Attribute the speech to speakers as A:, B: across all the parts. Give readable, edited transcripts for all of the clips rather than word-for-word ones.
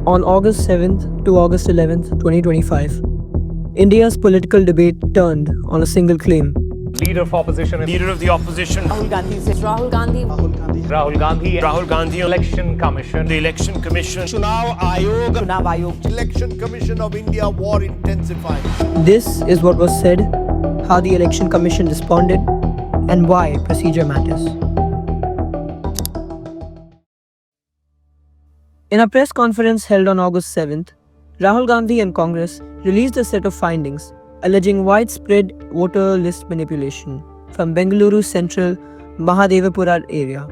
A: On August 7th to August 11th, 2025, India's political debate turned on a single claim.
B: Leader of the opposition,
C: Rahul Gandhi says Rahul Gandhi.
B: Rahul Gandhi, Election Commission, the Election Commission,
C: Chunav Ayog.
D: Election Commission of India war intensifying.
A: This is what was said, how the Election Commission responded, and why procedure matters. In a press conference held on August 7th, Rahul Gandhi and Congress released a set of findings alleging widespread voter list manipulation from Bengaluru Central Mahadevapura area.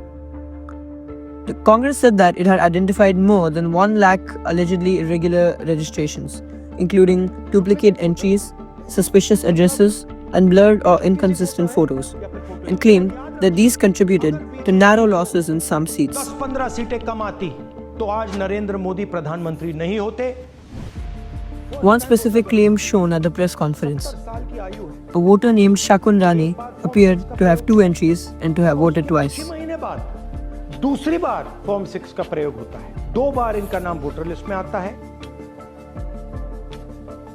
A: The Congress said that it had identified more than 1 lakh allegedly irregular registrations, including duplicate entries, suspicious addresses, and blurred or inconsistent photos, and claimed that these contributed to narrow losses in some seats.
E: 10-15 सीटें कम आती तो आज नरेंद्र मोदी प्रधानमंत्री नहीं होते.
A: One specific claim shown at the press conference. A voter named Shakun Rani appeared to have 2 entries and to have voted twice.
E: 6 महीने बाद दूसरी बार फॉर्म 6 का प्रयोग होता है. 2 बार इनका नाम वोटर लिस्ट में आता है.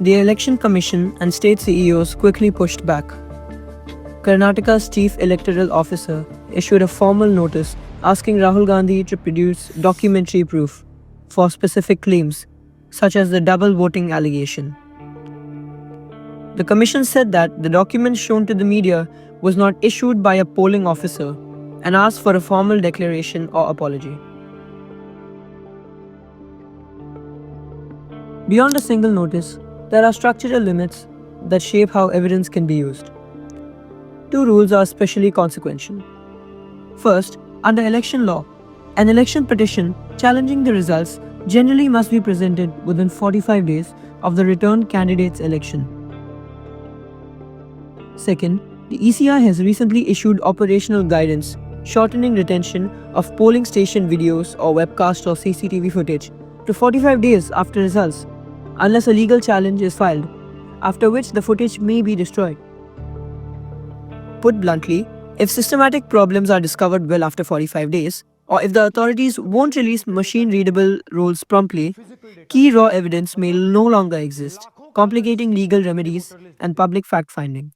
A: The Election Commission and state CEOs quickly pushed back. Karnataka's chief electoral officer issued a formal notice asking Rahul Gandhi to produce documentary proof for specific claims, such as the double voting allegation. The commission said that the document shown to the media was not issued by a polling officer and asked for a formal declaration or apology. Beyond a single notice, there are structural limits that shape how evidence can be used. 2 rules are especially consequential. First, under election law, an election petition challenging the results generally must be presented within 45 days of the returned candidate's election. Second, the ECI has recently issued operational guidance shortening retention of polling station videos or webcast or CCTV footage to 45 days after results, unless a legal challenge is filed, after which the footage may be destroyed. Put bluntly, if systematic problems are discovered well after 45 days, or if the authorities won't release machine-readable rolls promptly, key raw evidence may no longer exist, complicating legal remedies and public fact-finding.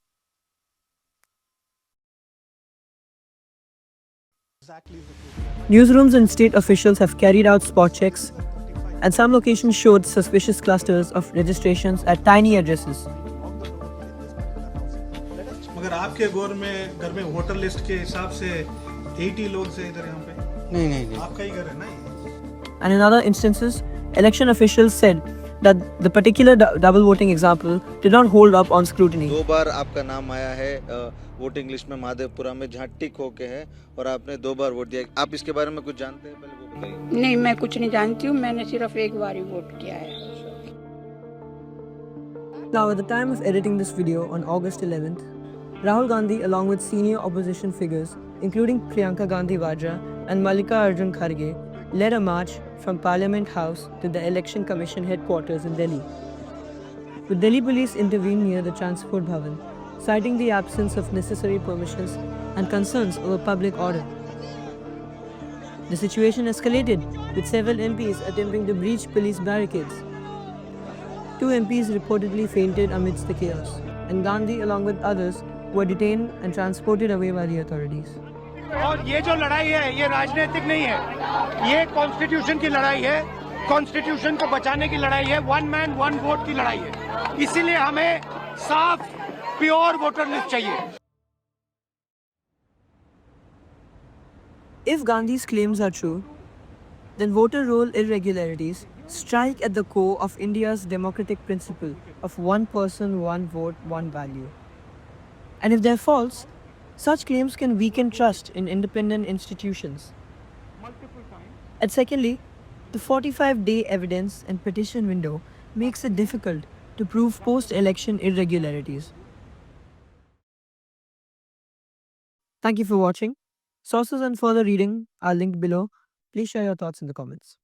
A: Newsrooms and state officials have carried out spot checks, and some locations showed suspicious clusters of registrations at tiny addresses.
F: मगर आपके घर में voter list के हिसाब से 80 लोग से इधर यहाँ पे नहीं आपका ही घर है ना.
A: And in other instances, election officials said that the particular double voting example did not hold up on scrutiny.
G: 2 बार आपका नाम आया है वोटिंग लिस्ट में महादेवपुरा में जहाँ टिक होके है और आपने 2 बार वोट दिया. आप इसके बारे में कुछ जानते हैं? पहले वो बताइए.
H: नहीं, मैं कुछ नहीं जानती हूँ. मैंने सिर्फ एक बार ही वोट किया है.
A: Now, at the time of editing this video on August 11th, Rahul Gandhi, along with senior opposition figures, including Priyanka Gandhi Vadra and Mallika Arjun Kharge, led a march from Parliament House to the Election Commission headquarters in Delhi. The Delhi police intervened near the Transport Bhavan, citing the absence of necessary permissions and concerns over public order. The situation escalated, with several MPs attempting to breach police barricades. 2 MPs reportedly fainted amidst the chaos, and Gandhi, along with others, were detained and transported away by the authorities.
E: और ये जो लड़ाई है ये राजनीतिक नहीं है. ये कॉन्स्टिट्यूशन की लड़ाई है. कॉन्स्टिट्यूशन को बचाने की लड़ाई है. 1 man 1 vote की लड़ाई है. इसीलिए हमें साफ प्योर वोटर लिस्ट चाहिए.
A: If Gandhi's claims are true, then voter roll irregularities strike at the core of India's democratic principle of 1 person, 1 vote, 1 value. And if they're false, such claims can weaken trust in independent institutions. And secondly, the 45-day evidence and petition window makes it difficult to prove post-election irregularities. Thank you for watching. Sources and further reading are linked below. Please share your thoughts in the comments.